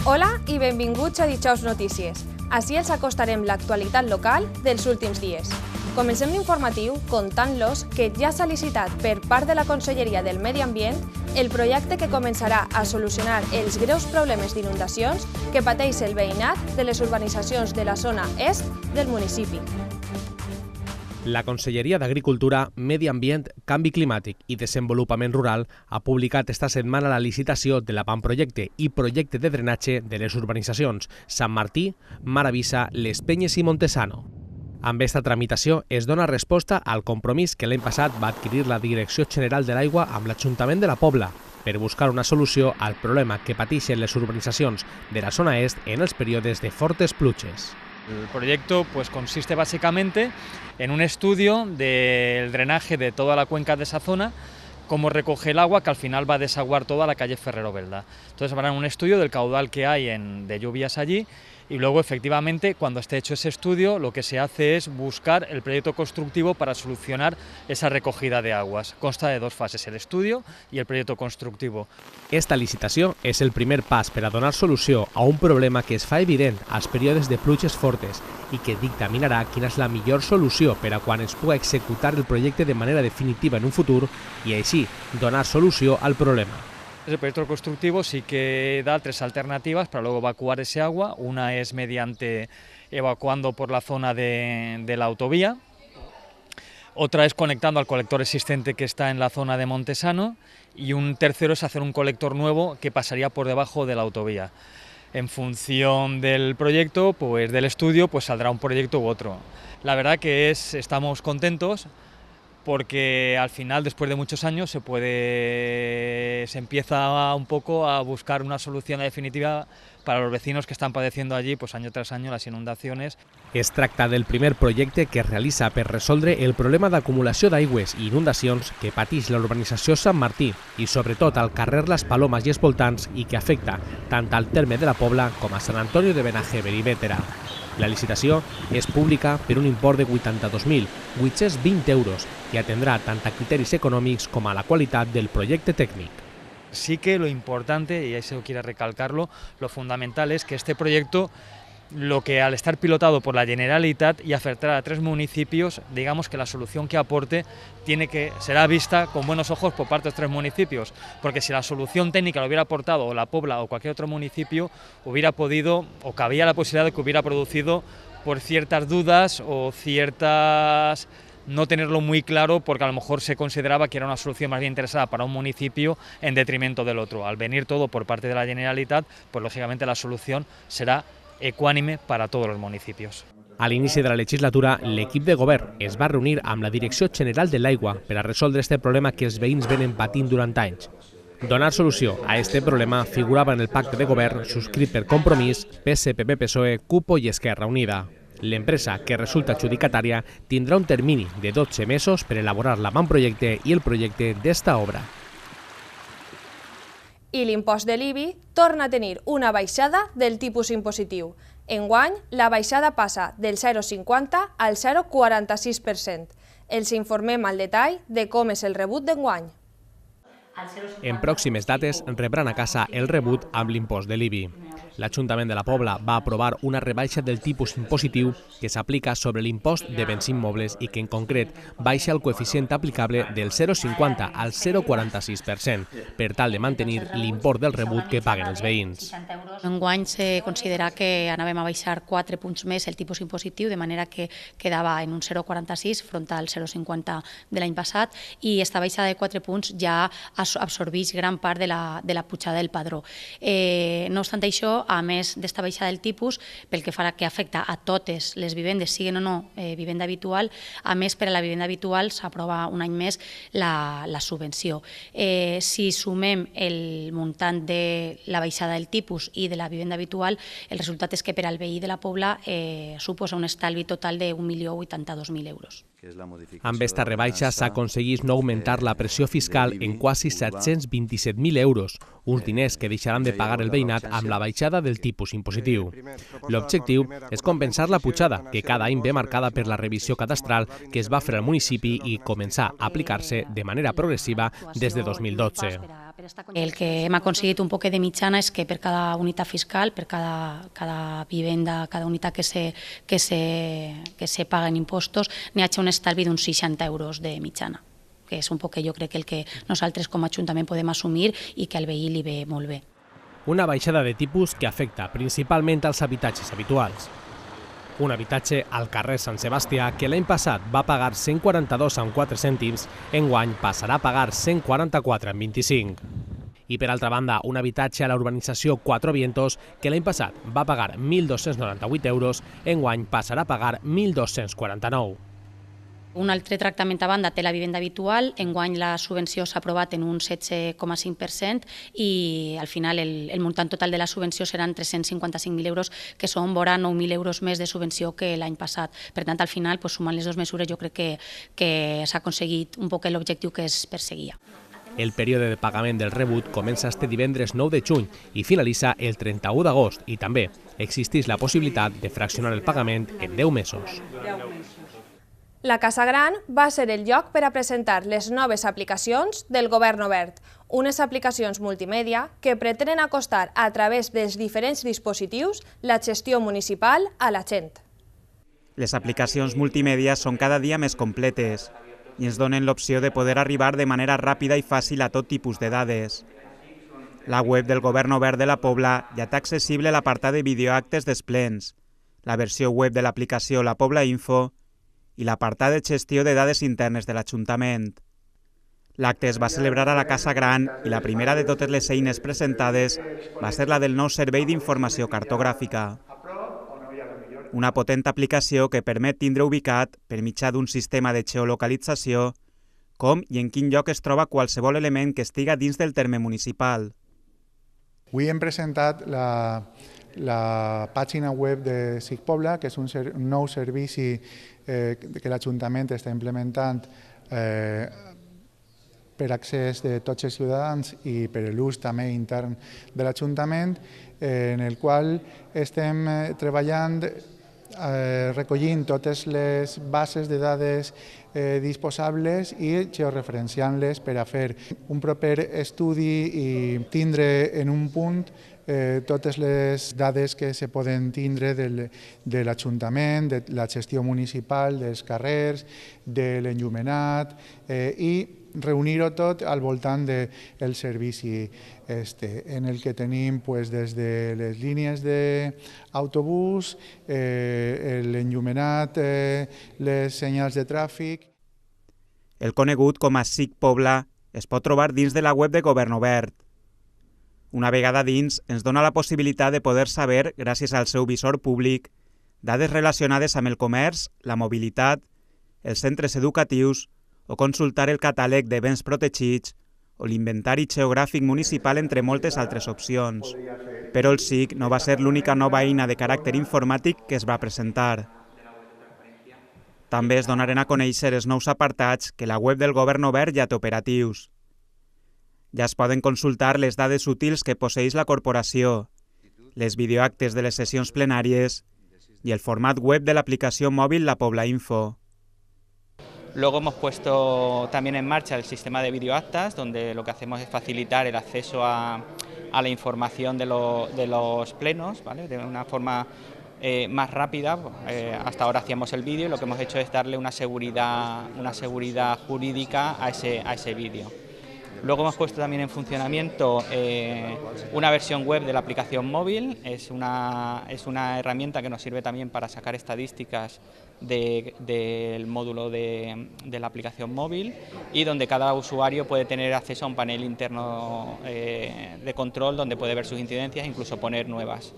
Hola i benvinguts a Dijous Notícies. Així els acostarem l'actualitat local dels últims dies. Comencem l'informatiu contant-los que ja s'ha licitat per part de la Conselleria del Medi Ambient el projecte que començarà a solucionar els greus problemes d'inundacions que pateix el veïnat de les urbanitzacions de la zona est del municipi. La Conselleria d'Agricultura, Medi Ambient, Canvi Climàtic i Desenvolupament Rural ha publicat esta setmana la licitació de l'avantprojecte i projecte de drenatge de les urbanitzacions Sant Martí, Maravissa, Les Penyes i Montesano. Amb esta tramitació es dona resposta al compromís que l'any passat va adquirir la Direcció General de l'Aigua amb l'Ajuntament de la Pobla per buscar una solució al problema que pateixen les urbanitzacions de la zona est en els períodes de fortes pluges. El proyecto consiste básicamente en un estudio del drenaje de toda la cuenca de esa zona, cómo recoge el agua que al final va a desaguar toda la calle Ferrero Belda. Entonces harán un estudio del caudal que hay de lluvias allí y luego efectivamente cuando esté hecho ese estudio lo que se hace es buscar el proyecto constructivo para solucionar esa recogida de aguas. Consta de dos fases, el estudio y el proyecto constructivo. Esta licitació és el primer pas per a donar solució a un problema que es fa evident als períodes de pluges fortes i que dictaminarà quina és la millor solució per a quan es pugui executar el projecte de manera definitiva en un futur i així donar solució al problema. El proyecto constructivo sí que da tres alternativas para luego evacuar ese agua. Una es mediante evacuando por la zona de la autovía, otra es conectando al colector existente que está en la zona de Montesano y un tercero es hacer un colector nuevo que pasaría por debajo de la autovía. En función del proyecto, del estudio, saldrá un proyecto u otro. La verdad que estamos contentos porque al final, después de muchos años, se empieza un poco a buscar una solución definitiva para los vecinos que están padeciendo allí año tras año las inundaciones. Es tracta del primer projecte que es realitza per resoldre el problema d'acumulació d'aigües i inundacions que pateix la urbanització Sant Martí i sobretot al carrer Les Palomes i els voltants i que afecta tant al terme de la Pobla com a Sant Antoni de Benajever i Bétera. La licitació és pública per un import de 82.820 euros i atendrà tant a criteris econòmics com a la qualitat del projecte tècnic. Sí que lo importante, y eso quiero recalcarlo, lo fundamental es que este proyecto, lo que al estar pilotado por la Generalitat y afectar a 3 municipios, digamos que la solución que aporte será vista con buenos ojos por parte de los 3 municipios, porque si la solución técnica lo hubiera aportado o la Pobla o cualquier otro municipio, hubiera podido o cabía la posibilidad de que hubiera producido por ciertas dudas o ciertas no tenerlo muy claro porque a lo mejor se consideraba que era una solución más bien interesada para un municipio en detrimento del otro. Al venir todo por parte de la Generalitat, lógicamente la solución será ecuánime para todos los municipios. A l'inici de la legislatura, l'equip de govern es va reunir amb la Direcció General de l'Aigua per a resoldre este problema que els veïns venen patint durant anys. Donar solució a este problema figurava en el pacte de govern subscrit per Compromís, PSPB, PSOE, CUPO i Esquerra Unida. L'empresa que resulta adjudicatària tindrà un termini de 12 mesos per elaborar l'avantprojecte i el projecte d'esta obra. I l'impost de l'IBI torna a tenir una baixada del tipus impositiu. Enguany, la baixada passa del 0,50 al 0,46%. Els informem al detall de com és el rebut d'enguany. En pròximes dates rebran a casa el rebut amb l'impost de l'IBI. L'Ajuntament de la Pobla va aprovar una rebaixa del tipus impositiu que s'aplica sobre l'impost de béns immobles i que en concret baixa el coeficient aplicable del 0,50 al 0,46% per tal de mantenir l'import del rebut que paguen els veïns. Enguany se considera que anàvem a baixar 4 punts més el tipus impositiu, de manera que quedava en un 0,46 front al 0,50 de l'any passat i aquesta baixada de 4 punts ja absorbeix gran part de la pujada del padró. No obstant això, a més d'esta baixada del tipus, pel que fa que afecta a totes les vivendes, siguin o no vivenda habitual, a més per a la vivenda habitual s'aprova un any més la subvenció. Si sumem el muntant de la baixada del tipus i de la vivenda habitual, el resultat és que per al veí de la Pobla suposa un estalvi total de 1.082.000 euros. Amb esta rebaixa s'aconsegueix no augmentar la pressió fiscal en quasi 727.000 euros, uns diners que deixaran de pagar el veïnat amb la baixada del tipus impositiu. L'objectiu és compensar la pujada, que cada any ve marcada per la revisió cadastral que es va fer al municipi i començar a aplicar-se de manera progressiva des de 2012. El que hem aconseguit un poc de mitjana és que per cada unitat fiscal, per cada vivenda, cada unitat que se paga en impostos, n'hi hagi un estalvi d'uns 60 euros de mitjana, que és un poc jo crec que el que nosaltres com a Ajuntament podem assumir i que al veí li ve molt bé. Una baixada de tipus que afecta principalment als habitatges habituals. Un habitatge al carrer Sant Sebastià que l'any passat va pagar 142,4 cèntims, enguany passarà a pagar 144,25. I per altra banda, un habitatge a la urbanització Cuatro Vientos que l'any passat va pagar 1.298 euros, enguany passarà a pagar 1.249. Un altre tractament a banda té la vivenda habitual, enguany la subvenció s'ha aprovat en un 16,5% i al final el muntant total de la subvenció seran 355.000 euros, que són vora 9.000 euros més de subvenció que l'any passat. Per tant, al final, sumant les dues mesures, jo crec que s'ha aconseguit un poc l'objectiu que es perseguia. El període de pagament del rebut comença este divendres 9 de juny i finalitza el 31 d'agost i també existeix la possibilitat de fraccionar el pagament en 10 mesos. La Casa Gran va ser el lloc per a presentar les noves aplicacions del Govern Obert, unes aplicacions multimèdia que pretenen acostar a través dels diferents dispositius la gestió municipal a la gent. Les aplicacions multimèdia són cada dia més completes i ens donen l'opció de poder arribar de manera ràpida i fàcil a tot tipus de dades. La web del Govern Obert de la Pobla ja té accessible l'apartat de videoactes dels plens, la versió web de l'aplicació La Pobla Info i l'apartat de gestió de dades internes de l'Ajuntament. L'acte es va celebrar a la Casa Gran i la primera de totes les eines presentades va ser la del nou Servei d'Informació Cartogràfica. Una potent aplicació que permet tindre ubicat, per mitjà d'un sistema de geolocalització, com i en quin lloc es troba qualsevol element que estiga dins del terme municipal. Avui hem presentat la pàgina web de SIC Pobla, que és un nou servici que l'Ajuntament està implementant per accés de tots els ciutadans i per l'ús també intern de l'Ajuntament, en el qual estem treballant recollint totes les bases de dades disposables i georreferenciant-les per a fer un proper estudi i tindre en un punt totes les dades que se poden tindre de l'Ajuntament, de la gestió municipal, dels carrers, de l'enllumenat i reunir-ho tot al voltant del servici en el que tenim des de les línies d'autobús, l'enllumenat, les senyals de tràfic. El conegut com a SIC Pobla es pot trobar dins de la web de Govern Obert. Una vegada dins, ens dona la possibilitat de poder saber, gràcies al seu visor públic, dades relacionades amb el comerç, la mobilitat, els centres educatius o consultar el catàleg de béns protegits o l'inventari geogràfic municipal, entre moltes altres opcions. Però el SIC no va ser l'única nova eina de caràcter informàtic que es va presentar. També es donaren a conèixer els nous apartats que la web del Govern Obert ja té operatius. Ja es poden consultar les dades útils que posseeix la corporació, les videoactes de les sessions plenàries y el format web de la aplicación móvil La Pobla Info. Luego hemos puesto también en marcha el sistema de videoactas, donde lo que hacemos es facilitar el acceso a la información de los plenos, ¿vale? De una forma más rápida. Hasta ahora hacíamos el vídeo y lo que hemos hecho es darle una seguridad jurídica a ese vídeo. Luego hemos puesto también en funcionamiento una versión web de la aplicación móvil. Es una herramienta que nos sirve también para sacar estadísticas del módulo de la aplicación móvil y donde cada usuario puede tener acceso a un panel interno de control donde puede ver sus incidencias e incluso poner nuevas.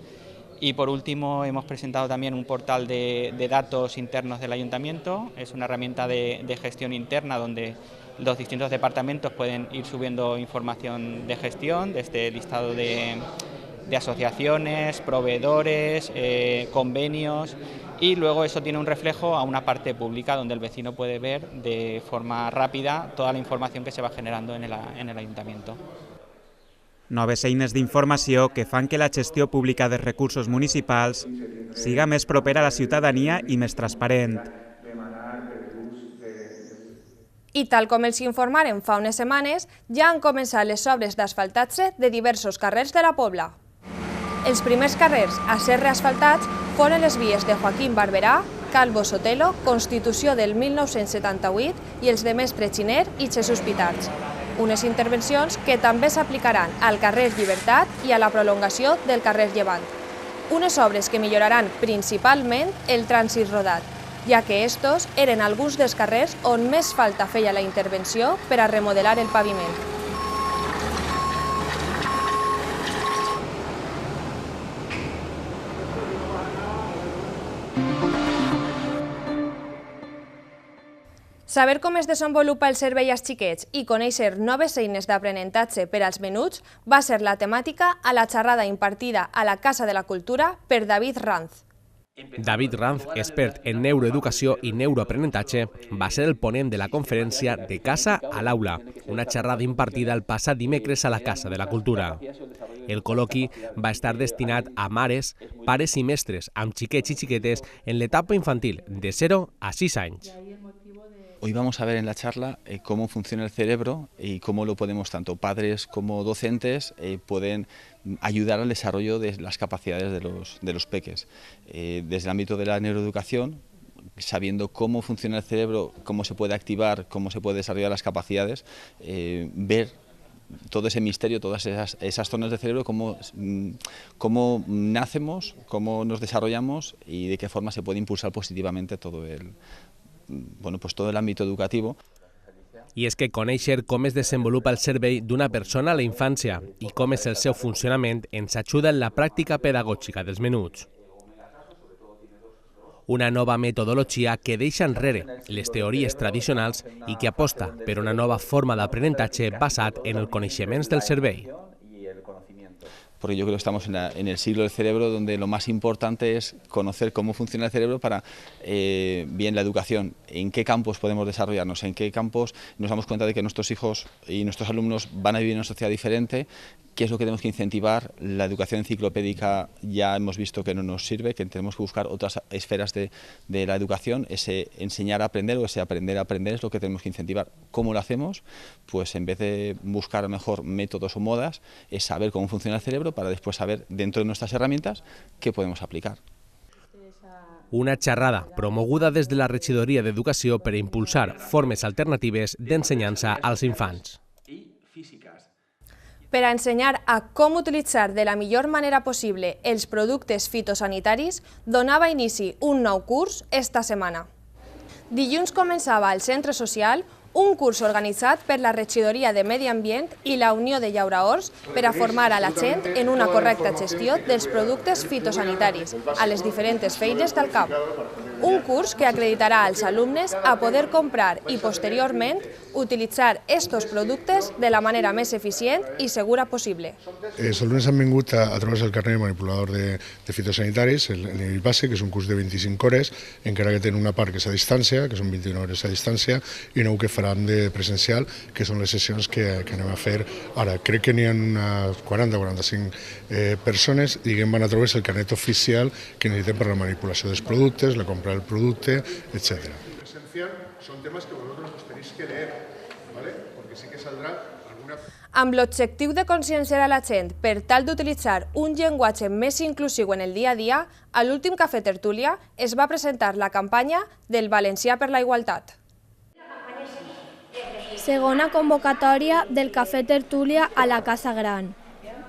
Y por último hemos presentado también un portal de datos internos del Ayuntamiento. Es una herramienta de gestión interna donde los distintos departamentos pueden ir subiendo información de gestión, desde el listado de asociaciones, proveedores, convenios, y luego eso tiene un reflejo a una parte pública donde el vecino puede ver de forma rápida toda la información que se va generando en el Ayuntamiento. Noves eines d'informació que fan que la gestió pública dels recursos municipals siga més propera a la ciutadania i més transparent. I tal com els informarem fa unes setmanes, ja han començat les obres d'asfaltatge de diversos carrers de la Pobla. Els primers carrers a ser reasfaltats foren les vies de Joaquín Barberà, Calvo Sotelo, Constitució del 1978 i els de Mestre Xiner i Jesús Pitarch. Unes intervencions que també s'aplicaran al carrer Llibertat i a la prolongació del carrer Llevant. Unes obres que milloraran principalment el trànsit rodat, ja que estos eren alguns dels carrers on més falta feia la intervenció per a remodelar el paviment. Saber com es desenvolupa el servei als xiquets i conèixer noves eines d'aprenentatge per als menuts va ser la temàtica a la xerrada impartida a la Casa de la Cultura per David Ranz. David Ranz, expert en neuroeducació i neuroaprenentatge, va ser el ponent de la conferència De casa a l'aula, una xerrada impartida el passat dimecres a la Casa de la Cultura. El col·loqui va estar destinat a mares, pares i mestres amb xiquets i xiquetes en l'etapa infantil de 0 a 6 anys. Hoy vamos a ver en la charla cómo funciona el cerebro y cómo lo podemos, tanto padres como docentes, pueden ayudar al desarrollo de las capacidades de los peques. Desde el ámbito de la neuroeducación, sabiendo cómo funciona el cerebro, cómo se puede activar, cómo se puede desarrollar las capacidades, ver todo ese misterio, todas esas zonas del cerebro, cómo nacemos, cómo nos desarrollamos y de qué forma se puede impulsar positivamente todo el ámbito educativo. I és que conèixer com es desenvolupa el cervell d'una persona a la infància i com és el seu funcionament ens ajuda en la pràctica pedagògica dels menuts. Una nova metodologia que deixa enrere les teories tradicionals i que aposta per una nova forma d'aprenentatge basat en els coneixements del cervell. Porque yo creo que estamos en el siglo del cerebro, donde lo más importante es conocer cómo funciona el cerebro para, bien la educación, en qué campos podemos desarrollarnos, en qué campos nos damos cuenta de que nuestros hijos y nuestros alumnos van a vivir en una sociedad diferente, qué es lo que tenemos que incentivar. La educación enciclopédica ya hemos visto que no nos sirve, que tenemos que buscar otras esferas de la educación. Ese enseñar a aprender o ese aprender a aprender es lo que tenemos que incentivar. ¿Cómo lo hacemos? Pues en vez de buscar mejor métodos o modas, es saber cómo funciona el cerebro para después saber, dentro de nuestras herramientas, qué podemos aplicar. Una xerrada promoguda des de la Regidoria d'Educació per a impulsar formes alternatives d'ensenyança als infants. Per a ensenyar a com utilitzar de la millor manera possible els productes fitosanitaris, donava inici un nou curs esta setmana. Dilluns començava al Centre Social un curs organitzat per la Regidoria de Medi Ambient i la Unió de Llauraors per a formar a la gent en una correcta gestió dels productes fitosanitaris a les diferents feines del camp. Un curs que acreditarà als alumnes a poder comprar i posteriorment utilitzar estos productes de la manera més eficient i segura possible. Els alumnes han vingut a través del carnet manipulador de fitosanitaris, el nivell base, que és un curs de 25 hores, encara que tenen una part que és a distància, que són 21 hores a distància, i nou que faran de presencial, que són les sessions que anem a fer ara. Crec que n'hi ha unes 40-45 persones i van a través del carnet oficial que necessitem per la manipulació dels productes, la compra del producte, etc. Esencial son temas que vosotros os tenéis que leer, ¿vale? Porque sí que saldrá alguna... Amb l'objectiu de conscienciar a la gent per tal d'utilitzar un llenguatge més inclusiu en el dia a dia, a l'últim Cafè Tertúlia es va presentar la campanya del Valencià per la Igualtat. Segona convocatòria del Cafè Tertúlia a la Casa Gran.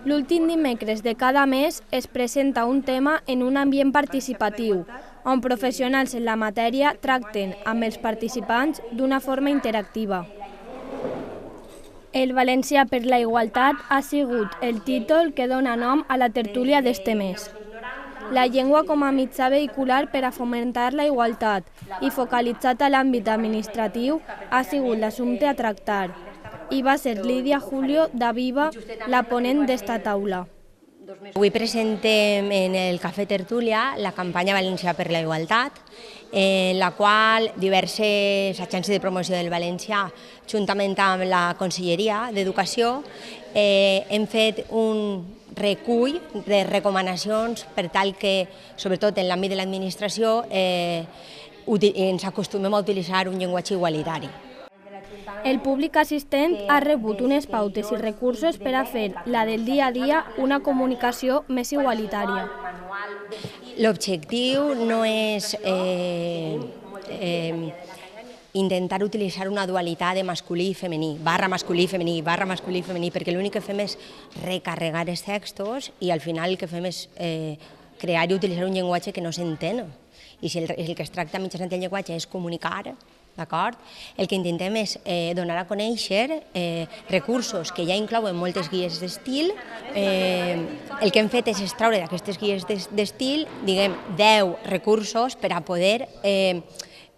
L'últim dimecres de cada mes es presenta un tema en un ambient participatiu, on professionals en la matèria tracten amb els participants d'una forma interactiva. El Valencià per la Igualtat ha sigut el títol que dona nom a la tertúlia d'este mes. La llengua com a mitjà vehicular per a fomentar la igualtat i focalitzat a l'àmbit administratiu ha sigut l'assumpte a tractar i va ser Lídia Julio d'Aviva la ponent d'esta taula. Avui presentem en el Cafè Tertúlia la campanya Valencià per la Igualtat, en la qual diverses agències de promoció del valencià, juntament amb la Conselleria d'Educació, hem fet un recull de recomanacions per tal que, sobretot en l'àmbit de l'administració, ens acostumem a utilitzar un llenguatge igualitari. El públic assistent ha rebut unes pautes i recursos per a fer la del dia a dia una comunicació més igualitària. L'objectiu no és intentar utilitzar una dualitat de masculí i femení, barra masculí i femení, barra masculí i femení, perquè l'únic que fem és recarregar els textos i al final el que fem és crear i utilitzar un llenguatge que no s'entén. I si el que es tracta mitjançant el llenguatge és comunicar, d'acord? El que intentem és donar a conèixer recursos que ja inclouen moltes guies d'estil. El que hem fet és extraure d'aquestes guies d'estil, diguem, 10 recursos per a poder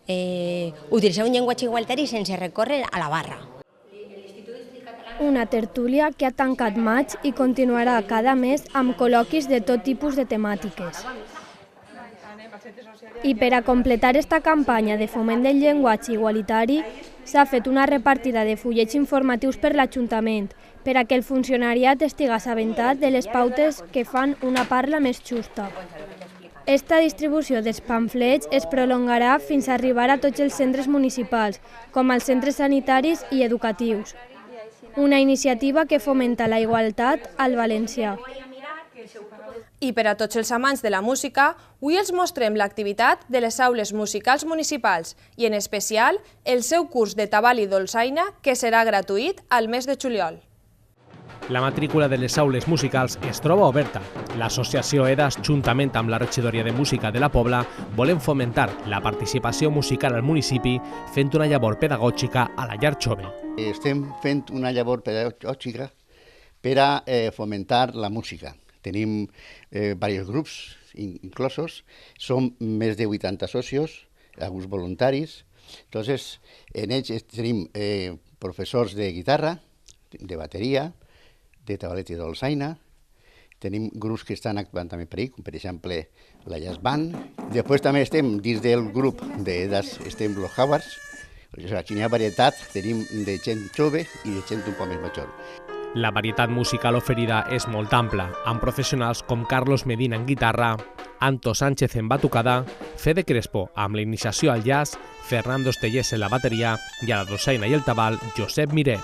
utilitzar un llenguatge igualitari sense recórrer a la barra. Una tertúlia que ha tancat maig i continuarà cada mes amb col·loquis de tot tipus de temàtiques. I per a completar esta campanya de foment del llenguatge igualitari, s'ha fet una repartida de fullets informatius per l'Ajuntament, per a que el funcionariat estigui assabentat de les pautes que fan una parla més justa. Esta distribució dels pamflets es prolongarà fins a arribar a tots els centres municipals, com als centres sanitaris i educatius. Una iniciativa que fomenta la igualtat al valencià. I per a tots els amants de la música, avui els mostrem l'activitat de les aules musicals municipals i, en especial, el seu curs de tabal i dolçaina, que serà gratuït al mes de juliol. La matrícula de les aules musicals es troba oberta. L'associació EDAS, juntament amb la regidoria de música de la Pobla, volen fomentar la participació musical al municipi fent una llavor pedagògica a la llar jove. Estem fent una llavor pedagògica per a fomentar la música. Tenim diversos grups inclosos, som més de 80 socios, alguns voluntaris. Entonces, en ells tenim professors de guitarra, de bateria, de tabalet i dolçaina. Tenim grups que estan actuant també per ahí, com per exemple la Jazz Band. Després també estem dins del grup d'EDAS, estem los Howards. Aquí hi ha varietat, tenim de gent jove i de gent un poc més major. La varietat musical oferida és molt ampla, amb professionals com Carlos Medina en guitarra, Anto Sánchez en batucada, Fede Crespo amb la iniciació al jazz, Fernando Estellés en la bateria i a la dolçaina i el tabal, Josep Miret.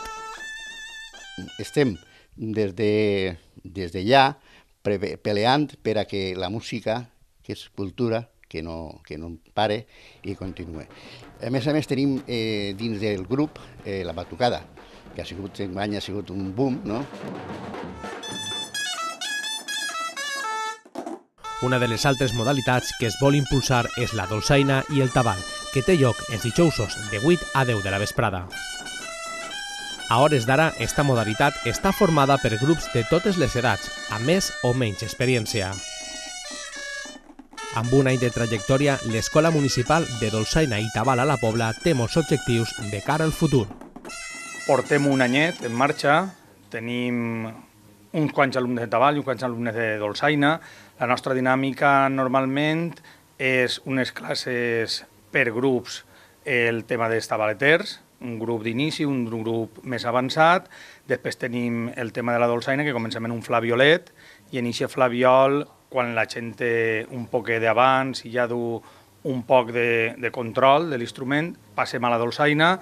Estem des de ja peleant per a que la música, que és cultura, que no pare i continuï. A més, tenim dins del grup la batucada, que enguany ha sigut un boom, no? Una de les altres modalitats que es vol impulsar és la dolçaina i el tabal, que té lloc els dijousos de 8 a 10 de la vesprada. A hores d'ara, esta modalitat està formada per grups de totes les edats, amb més o menys experiència. Amb un any de trajectòria, l'Escola Municipal de Dolçaina i Tabal a la Pobla té molts objectius de cara al futur. Portem un anyet en marxa, tenim uns quants alumnes de tabal i uns quants alumnes de dolçaina. La nostra dinàmica normalment és unes classes per grups, el tema dels tabaleters, un grup d'inici, un grup més avançat. Després tenim el tema de la dolçaina, que comencem en un flaviolet, i en aquest flaviol, quan la gent té un poquet d'abans i ja du un poc de control de l'instrument, passem a la dolçaina,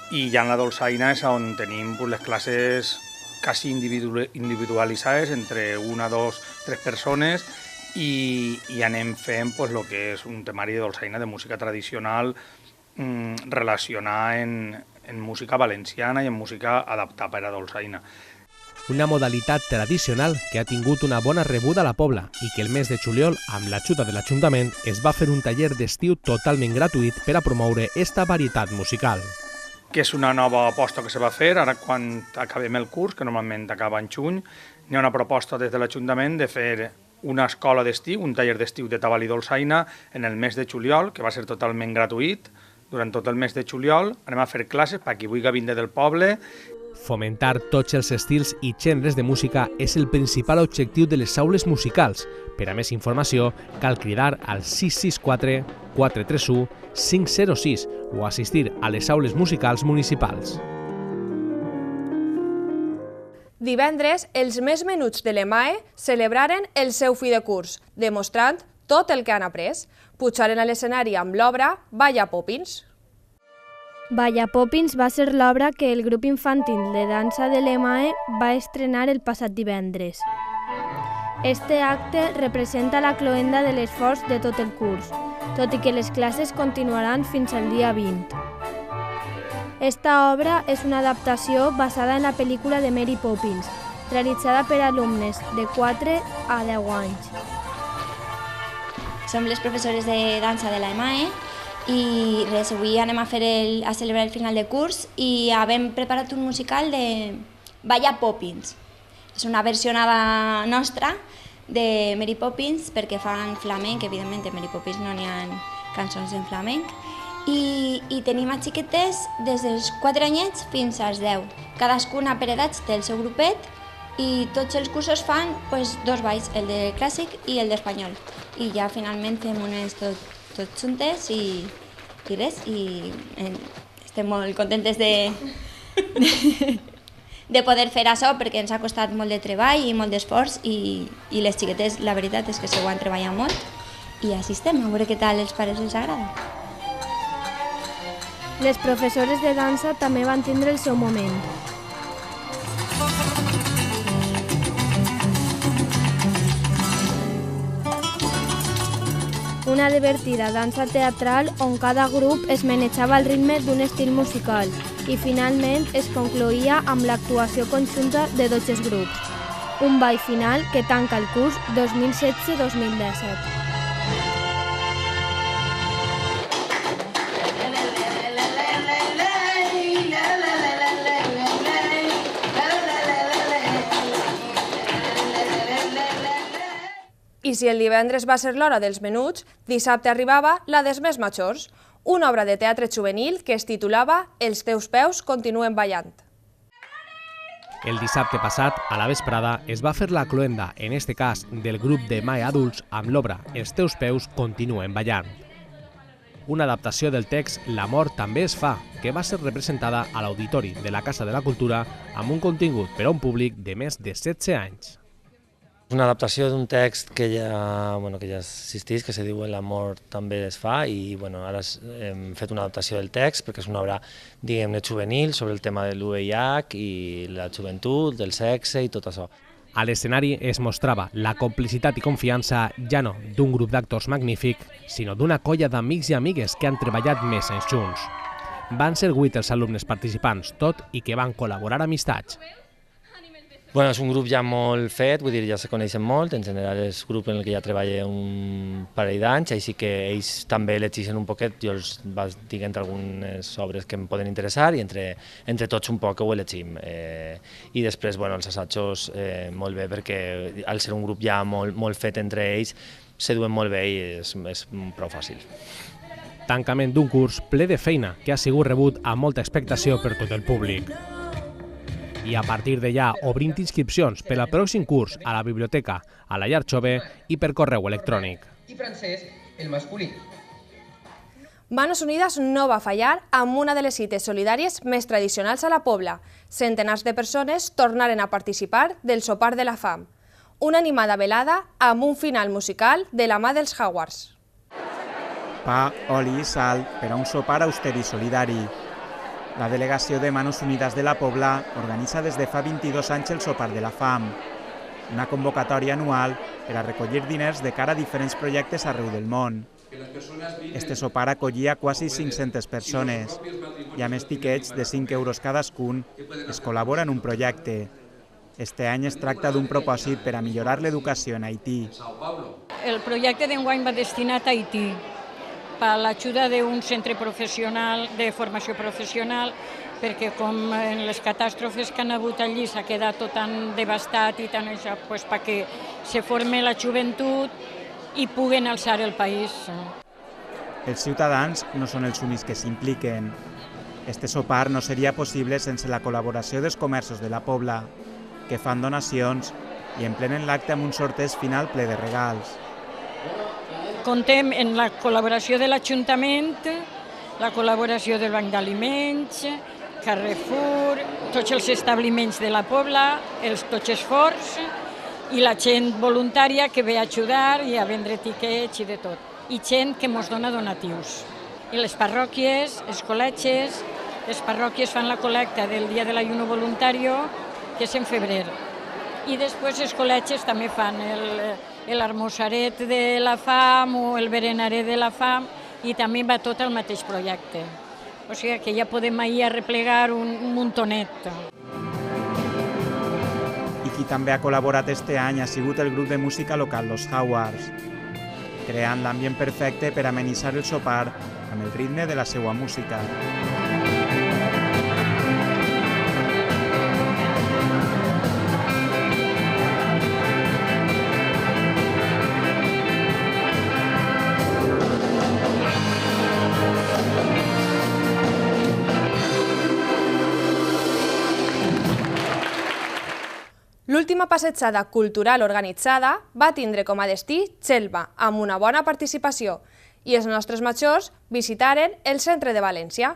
i ja en la dolçaina és on tenim les classes quasi individualitzades entre una, dos, tres persones, i anem fent el que és un temari de dolçaina de música tradicional, relacionar en música valenciana i en música adaptada per a dolçaina. Una modalitat tradicional que ha tingut una bona rebuda a la Pobla i que el mes de juliol, amb l'ajuda de l'Ajuntament, es va fer un taller d'estiu totalment gratuït per a promoure esta varietat musical. Que és una nova aposta que se va fer, ara quan acabem el curs, que normalment acaba en juny, hi ha una proposta des de l'Ajuntament de fer una escola d'estiu, un taller d'estiu de tabal i dolçaina en el mes de juliol, que va ser totalment gratuït. Durant tot el mes de juliol anem a fer classes per a qui vulgui vindre del poble. Fomentar tots els estils i gèneres de música és el principal objectiu de les aules musicals. Per a més informació, cal cridar al 664 431 506 o assistir a les aules musicals municipals. Divendres, els més menuts de l'EMAE celebraren el seu fi de curs, demostrant tot el que han après. Pujaren a l'escenari amb l'obra Balla Poppins. Balla Poppins va ser l'obra que el grup infantil de dansa de l'EMAE va estrenar el passat divendres. Este acte representa la cloenda de l'esforç de tot el curs, tot i que les classes continuaran fins al dia 20. Esta obra és una adaptació basada en la pel·lícula de Mary Poppins, realitzada per alumnes de 4 a 10 anys. Som les professores de dansa de l'EMAE i res, avui anem a celebrar el final de curs i hem preparat un musical de Balla Poppins. És una versionada nostra de Mary Poppins perquè fan flamenc, evidentment de Mary Poppins no n'hi ha cançons en flamenc, i tenim a xiquetes des dels 4 anyets fins als 10. Cadascuna per edats té el seu grupet i tots els cursos fan 2 balls, el de clàssic i el d'espanyol. I ja finalment fem unes tots juntes i res, i estem molt contentes de poder fer això perquè ens ha costat molt de treball i molt d'esforç i les xiquetes la veritat és que s'ho han treballat molt i així estem, a veure què tal els pares els agrada. Les professores de dansa també van tindre el seu moment. Una divertida dansa teatral on cada grup es manejava al ritme d'un estil musical i finalment es concloïa amb l'actuació conjunta de tots els grups. Un ball final que tanca el curs 2016-2017. I si el divendres va ser l'hora dels menuts, dissabte arribava la dels més majors, una obra de teatre juvenil que es titulava Els teus peus continuen ballant. El dissabte passat, a la vesprada, es va fer la cloenda, en este cas del grup de MAE Adults, amb l'obra Els teus peus continuen ballant. Una adaptació del text L'amor també es fa, que va ser representada a l'Auditori de la Casa de la Cultura amb un contingut per a un públic de més de 16 anys. És una adaptació d'un text que ja existeix, que se diu L'amor també es fa, i ara hem fet una adaptació del text perquè és una obra, diguem-ne, juvenil sobre el tema de l'UVIH i la joventut, del sexe i tot això. A l'escenari es mostrava la complicitat i confiança ja no d'un grup d'actors magnífic, sinó d'una colla d'amics i amigues que han treballat més anys junts. Van ser 8 els alumnes participants, tot i que van col·laborar amistats. És un grup ja molt fet, vull dir, ja se coneixen molt, en general és un grup en el que ja treballa un parell d'anys, així que ells també elegeixen un poquet, jo els vaig dir entre algunes obres que em poden interessar i entre tots un poc ho elegim. I després, els assajos molt bé, perquè al ser un grup ja molt fet entre ells, se duen molt bé i és prou fàcil. Tancament d'un curs ple de feina que ha sigut rebut amb molta expectació per tot el públic. I a partir d'allà obrint inscripcions per al pròxim curs a la biblioteca, a la llar jove i per correu electrònic. I francès, el masculí. Manos Unidas no va fallar amb una de les cites solidàries més tradicionals a la Pobla. Centenars de persones tornaren a participar del sopar de la fam. Una animada velada amb un final musical de la mà dels Jaguars. Pa, oli i sal per a un sopar auster i solidari. La delegació de Manos Unidas de la Pobla organitza des de fa 22 anys el Sopar de la Fam, una convocatòria anual per a recollir diners de cara a diferents projectes arreu del món. Este sopar acollia quasi 500 persones i amb els tiquets de 5 euros cadascun es col·labora en un projecte. Este any es tracta d'un propòsit per a millorar l'educació en Haití. El projecte d'enguany va destinat a Haití, per l'ajuda d'un centre professional de formació professional, perquè com en les catàstrofes que han hagut allí s'ha quedat tot tan devastat i tan això, perquè se forme la joventut i puguen alçar el país. Els ciutadans no són els únics que s'impliquen. Este sopar no seria possible sense la col·laboració dels comerços de la Pobla, que fan donacions i emplenen l'acte amb un sorteig final ple de regals. Contem en la col·laboració de l'Ajuntament, la col·laboració del Banc d'Aliments, Carrefour, tots els establiments de la Pobla, tots els forts i la gent voluntària que ve a ajudar i a vendre tiquets i de tot. I gent que ens dona donatius. I les parròquies, els col·legis les parròquies fan la col·lecta del dia de l'ayuno voluntario, que és en febrer. I després els col·legis també fan l'armossaret de la fam o el berenarer de la fam i també va tot al mateix projecte. O sigui que ja podem ahir arreplegar un muntonet. I qui també ha col·laborat este any ha sigut el grup de música local Los Howards, creant l'ambient perfecte per amenitzar el sopar amb el ritme de la seva música. L'última passejada cultural organitzada va tindre com a destí Xelva, amb una bona participació, i els nostres majors visitaren el centre de València.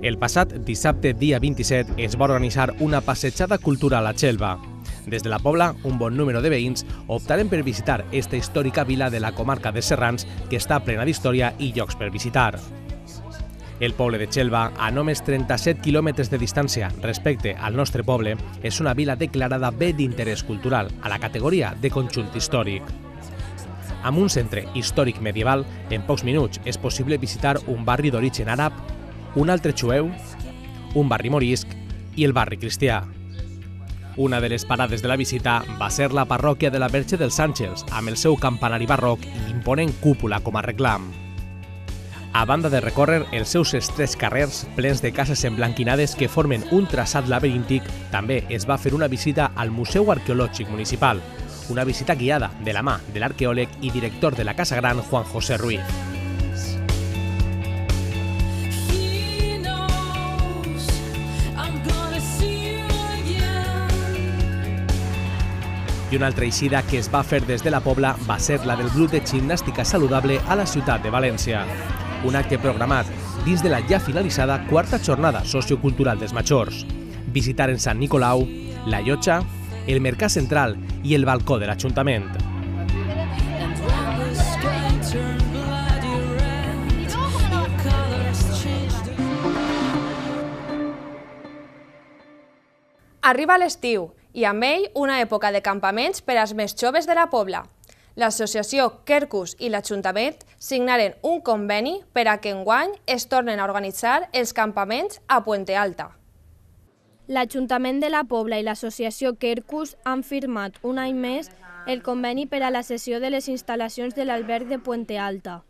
El passat dissabte, dia 27, es va organitzar una passejada cultural a Xelva. Des de la Pobla, un bon número de veïns optaren per visitar esta històrica vila de la comarca de Serrans, que està plena d'història i llocs per visitar. El poble de Xelva, a només 37 quilòmetres de distància respecte al nostre poble, és una vila declarada bé d'interès cultural, a la categoria de conjunt històric. Amb un centre històric medieval, en pocs minuts és possible visitar un barri d'origen àrab, un altre jueu, un barri morisc i el barri cristià. Una de les parades de la visita va ser la parròquia de la Verge dels Àngels, amb el seu campanari barroc i imponent cúpula com a reclam. A banda de recórrer els seus estrets carrers plens de cases emblanquinades que formen un traçat laberíntic, també es va fer una visita al Museu Arqueològic Municipal, una visita guiada de la mà de l'arqueòleg i director de la Casa Gran, Juan José Ruiz. I una altra eixida que es va fer des de la Pobla va ser la del grup de gimnàstica saludable a la ciutat de València. Un acte programat dins de la ja finalitzada quarta jornada sociocultural dels majors. Visitaren Sant Nicolau, la Llotja, el Mercat Central i el balcó de l'Ajuntament. Arriba l'estiu i amb ell una època de campaments per als més joves de la Pobla. L'associació Quercus i l'Ajuntament signaren un conveni per a que enguany es tornen a organitzar els campaments a Puente Alta. L'Ajuntament de la Pobla i l'associació Quercus han firmat un any més el conveni per a la cessió de les instal·lacions de l'alberg de Puente Alta.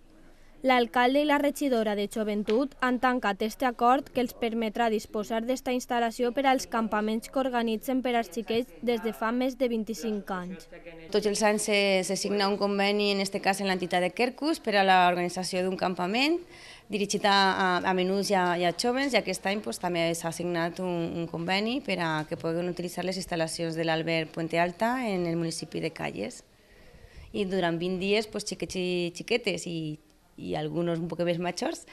L'alcalde i la regidora de Joventut han tancat aquest acord que els permetrà disposar d'esta instal·lació per als campaments que organitzen per als xiquets des de fa més de 25 anys. Tots els anys se signa un conveni, en aquest cas en l'entitat de Quercus, per a l'organització d'un campament dirigit a menuts i a jóvens, i aquest any també s'ha signat un conveni per a que puguin utilitzar les instal·lacions de l'alberg Puente Alta en el municipi de Calles. I durant 20 dies, xiquets i xiquetes i alguns un poc més majors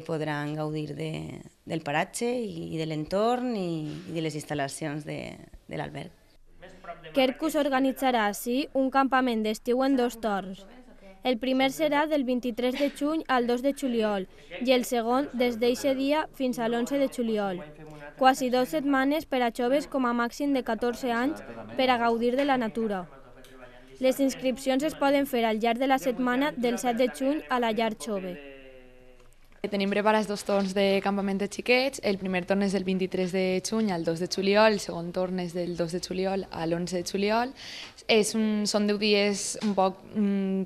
podran gaudir del paratge i de l'entorn i de les instal·lacions de l'alberg. Quercus organitzarà així un campament d'estiu en 2 torns. El primer serà del 23 de juny al 2 de juliol i el segon des d'eixe dia fins a l'11 de juliol. Quasi 2 setmanes per a joves com a màxim de 14 anys per a gaudir de la natura. Les inscripcions es poden fer al llarg de la setmana del 7 de juny a la llar jove. Tenim preparats 2 torns de campament de xiquets. El primer torn és del 23 de juny al 2 de juliol, el segon torn és del 2 de juliol a l'11 de juliol. Són 10 dies un poc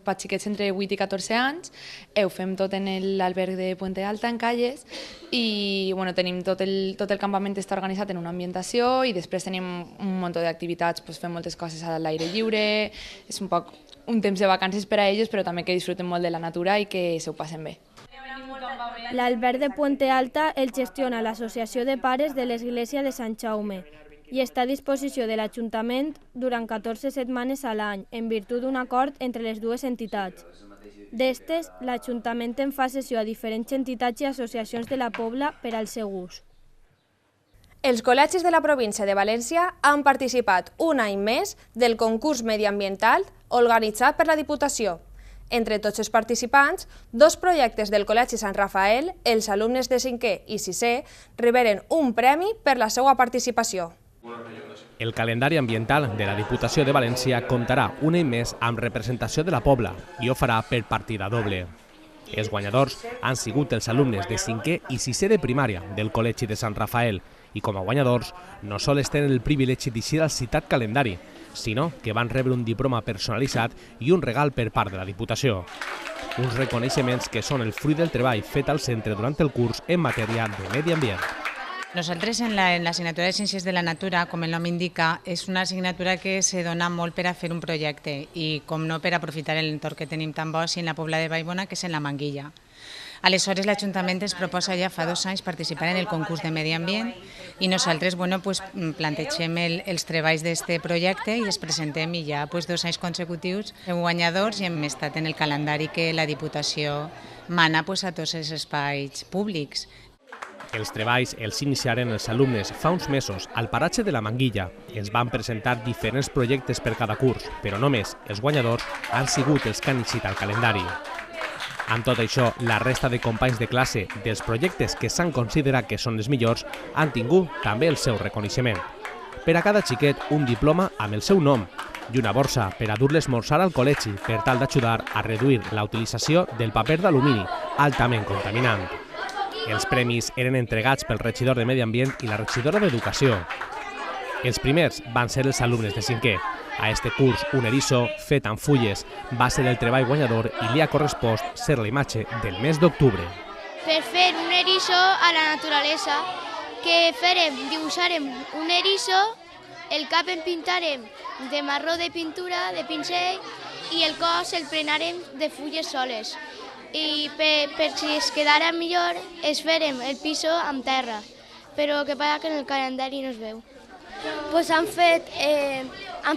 per xiquets entre 8 i 14 anys. Ho fem tot en l'alberg de Puente Alta, en Calles, i tenim tot el campament està organitzat en una ambientació i després tenim un munt d'activitats, fem moltes coses a l'aire lliure, és un poc un temps de vacances per a ells, però també que disfruten molt de la natura i que s'ho passen bé. L'alberg de Puente Alta el gestiona l'Associació de Pares de l'Església de Sant Jaume i està a disposició de l'Ajuntament durant 14 setmanes a l'any, en virtut d'un acord entre les dues entitats. D'estes, l'Ajuntament en fa cessió a diferents entitats i associacions de la Pobla per al seu ús. Els col·legis de la província de València han participat un any més del concurs mediambiental organitzat per la Diputació. Entre tots els participants, 2 projectes del Col·legi Sant Rafael, els alumnes de 5è i 6è, reberen un premi per la seva participació. El calendari ambiental de la Diputació de València comptarà un any més amb representació de la Pobla i ho farà per partida doble. Els guanyadors han sigut els alumnes de 5è i 6è de primària del Col·legi de Sant Rafael i com a guanyadors no sols tenen el privilegi d'eixir al citat calendari, sinó que van rebre un diploma personalitzat i un regal per part de la Diputació. Uns reconeixements que són el fruit del treball fet al centre durant el curs en matèria de medi ambient. Nosaltres en l'assignatura de Ciències de la Natura, com el nom indica, és una assignatura que se dona molt per a fer un projecte i com no per aprofitar l'entorn que tenim tan bo si en la Pobla de Vallbona, que és en la Manguilla. Aleshores l'Ajuntament ens proposa ja fa 2 anys participar en el concurs de medi ambient i nosaltres plantegem els treballs d'aquest projecte i els presentem i ja 2 anys consecutius som guanyadors i hem estat en el calendari que la Diputació mana a tots els espais públics. Els treballs els iniciaren els alumnes fa uns mesos al paratge de la Manguilla. Es van presentar diferents projectes per cada curs, però només els guanyadors han sigut els que han eixit al calendari. Amb tot això, la resta de companys de classe dels projectes que s'han considerat que són els millors han tingut també el seu reconeixement. Per a cada xiquet, un diploma amb el seu nom i una borsa per a dur-les esmorzar al col·legi per tal d'ajudar a reduir la utilització del paper d'alumini, altament contaminant. Els premis eren entregats pel regidor de Medi Ambient i la regidora d'Educació. Els primers van ser els alumnes de 5è. A este curs, un eriçó fet amb fulles va ser el treball guanyador i li ha correspost ser la imatge del mes d'octubre. Per fer un eriçó a la naturalesa, que dibuixarem un eriçó, el cap el pintarem de marró de pintura, de pincell, i el cos el prenarem de fulles soles. I per si es quedara millor, es farem el piso amb terra, però que passa que en el calendari no es veu. Pues han